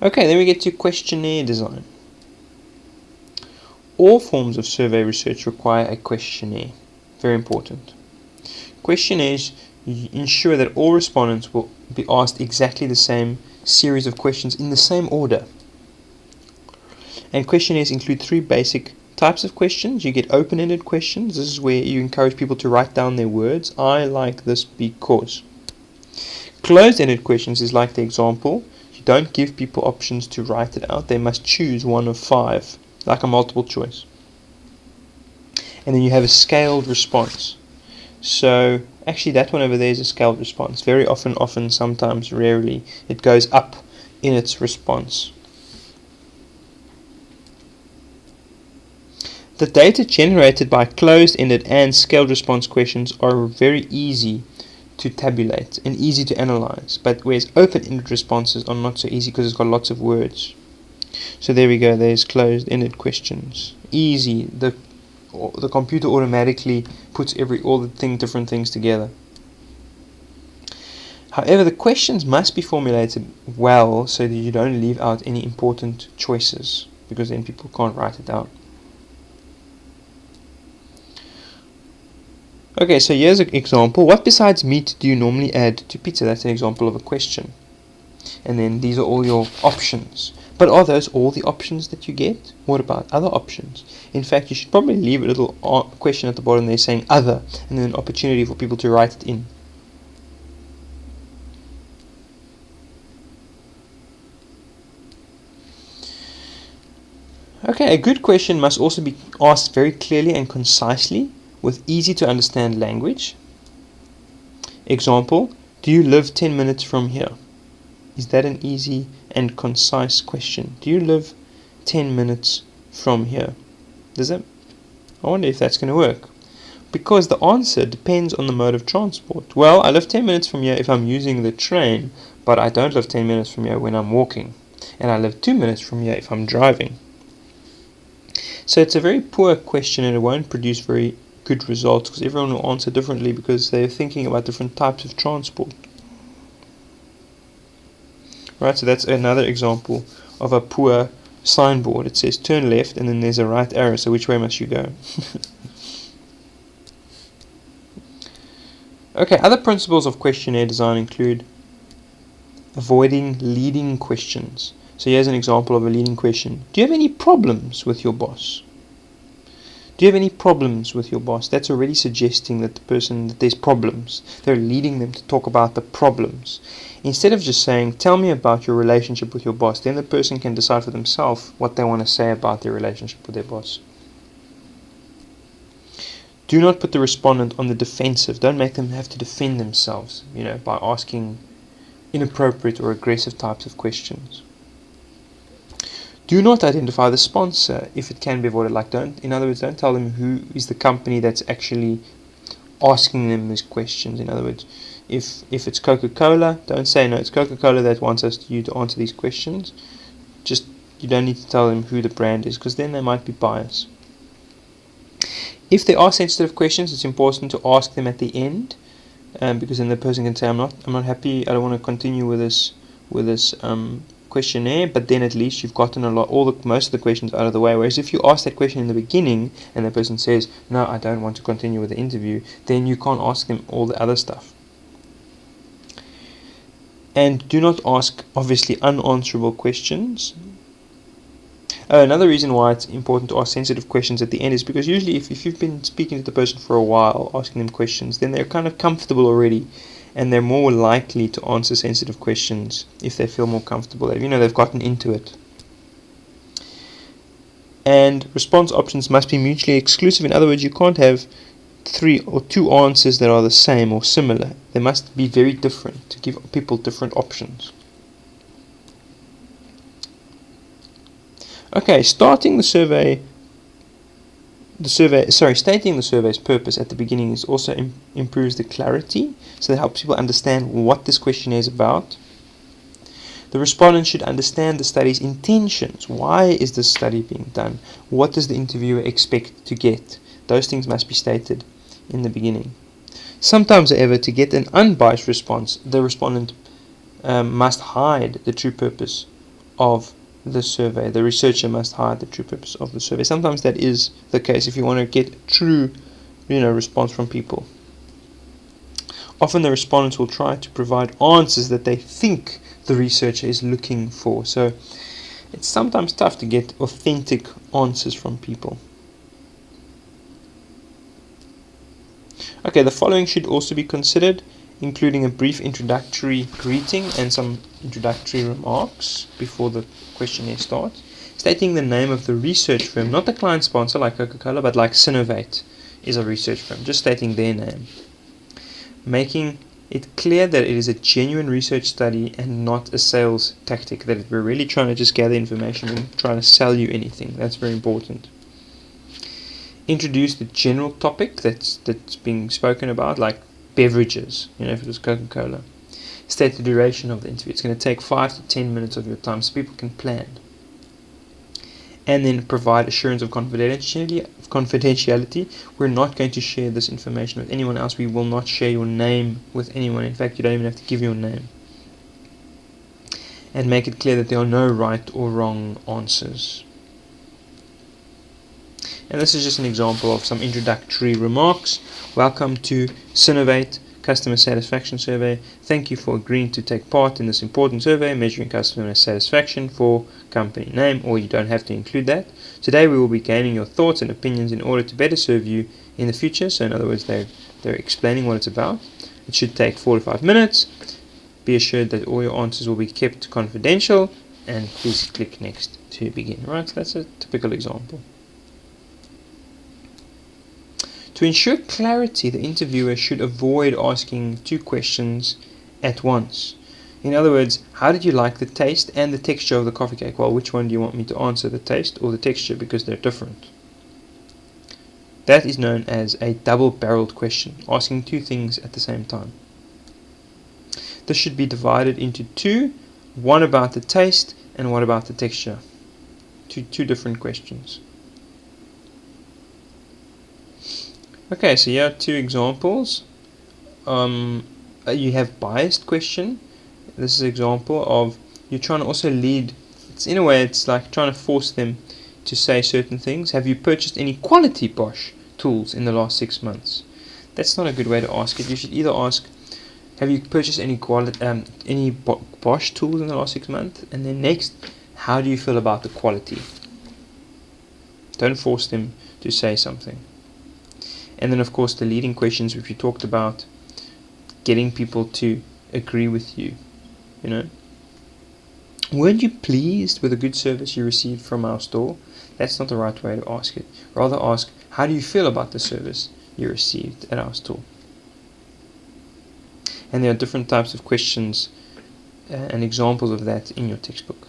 Okay, then we get to questionnaire design. All forms of survey research require a questionnaire. Very important. Questionnaires ensure that all respondents will be asked exactly the same series of questions in the same order. And questionnaires include three basic types of questions. You get open-ended questions. This is where you encourage people to write down their words. I like this because. Closed-ended questions is like the example. You don't give people options to write it out. They must choose one of 5, like a multiple choice. And then you have a scaled response. So actually that one over there is a scaled response. Very often, sometimes, rarely, it goes up in its response. The data generated by closed-ended and scaled response questions are very easy to tabulate and easy to analyze, but whereas open-ended responses are not so easy because it's got lots of words. So there we go, there's closed-ended questions. Easy. The computer automatically puts all the different things together. However, the questions must be formulated well so that you don't leave out any important choices, because then people can't write it down. Okay, so here's an example. What besides meat do you normally add to pizza? That's an example of a question. And then these are all your options. But are those all the options that you get? What about other options? In fact, you should probably leave a little question at the bottom there saying other, and then an opportunity for people to write it in. Okay, a good question must also be asked very clearly and concisely with easy to understand language. Example, do you live 10 minutes from here? Is that an easy and concise question? Do you live 10 minutes from here? I wonder if that's going to work. Because the answer depends on the mode of transport. Well, I live 10 minutes from here if I'm using the train, but I don't live 10 minutes from here when I'm walking. And I live 2 minutes from here if I'm driving. So it's a very poor question, and it won't produce very good results because everyone will answer differently because they're thinking about different types of transport. Right, so that's another example of a poor signboard. It says turn left and then there's a right arrow, so which way must you go? Okay, other principles of questionnaire design include avoiding leading questions. So here's an example of a leading question. Do you have any problems with your boss? Do you have any problems with your boss? That's already suggesting that that there's problems. They're leading them to talk about the problems. Instead of just saying, tell me about your relationship with your boss, then the person can decide for themselves what they want to say about their relationship with their boss. Do not put the respondent on the defensive. Don't make them have to defend themselves, by asking inappropriate or aggressive types of questions. Do not identify the sponsor if it can be avoided. In other words, don't tell them who is the company that's actually asking them these questions. In other words, if it's Coca-Cola, don't say, no, it's Coca-Cola that wants you to answer these questions. You don't need to tell them who the brand is, because then they might be biased. If there are sensitive questions, it's important to ask them at the end, because then the person can say, I'm not happy, I don't want to continue with this questionnaire, but then at least you've gotten most of the questions out of the way. Whereas if you ask that question in the beginning and the person says, no, I don't want to continue with the interview, then you can't ask them all the other stuff. And do not ask, obviously, unanswerable questions. Another reason why it's important to ask sensitive questions at the end is because usually if you've been speaking to the person for a while, asking them questions, then they're kind of comfortable already, and they're more likely to answer sensitive questions if they feel more comfortable. They've gotten into it. And response options must be mutually exclusive. In other words, you can't have 3 or 2 answers that are the same or similar. They must be very different to give people different options. Okay, stating the survey's purpose at the beginning is also improves the clarity, so that helps people understand what this questionnaire is about. The respondent should understand the study's intentions. Why is this study being done? What does the interviewer expect to get? Those things must be stated in the beginning. Sometimes, however, to get an unbiased response, the respondent must hide the true purpose of the survey. The researcher must hide the true purpose of the survey. Sometimes that is the case if you want to get true, response from people. Often the respondents will try to provide answers that they think the researcher is looking for. So it's sometimes tough to get authentic answers from people. Okay, the following should also be considered, including a brief introductory greeting and some introductory remarks before the questionnaire starts. Stating the name of the research firm, not the client sponsor like Coca-Cola, but like Synovate is a research firm, just stating their name. Making it clear that it is a genuine research study and not a sales tactic, that we're really trying to just gather information and trying to sell you anything. That's very important. Introduce the general topic that's being spoken about, like beverages, if it was Coca-Cola. State the duration of the interview. It's going to take 5 to 10 minutes of your time so people can plan. And then provide assurance of confidentiality. We're not going to share this information with anyone else. We will not share your name with anyone. In fact, you don't even have to give your name. And make it clear that there are no right or wrong answers. And this is just an example of some introductory remarks. Welcome to Synovate Customer Satisfaction Survey. Thank you for agreeing to take part in this important survey measuring customer satisfaction for company name, or you don't have to include that. Today we will be gaining your thoughts and opinions in order to better serve you in the future. So in other words, they're explaining what it's about. It should take 4 to 5 minutes. Be assured that all your answers will be kept confidential, and please click next to begin. Right, so that's a typical example. To ensure clarity, the interviewer should avoid asking 2 questions at once. In other words, how did you like the taste and the texture of the coffee cake? Well, which one do you want me to answer, the taste or the texture, because they're different? That is known as a double-barreled question, asking 2 things at the same time. This should be divided into 2, one about the taste and one about the texture. Two different questions. Okay, so here are 2 examples. You have biased question. This is an example of you're trying to also lead. In a way, it's like trying to force them to say certain things. Have you purchased any quality Bosch tools in the last 6 months? That's not a good way to ask it. You should either ask, have you purchased any Bosch tools in the last 6 months? And then next, how do you feel about the quality? Don't force them to say something. And then, of course, the leading questions, which we talked about, getting people to agree with you. Weren't you pleased with the good service you received from our store? That's not the right way to ask it. Rather ask, how do you feel about the service you received at our store? And there are different types of questions and examples of that in your textbook.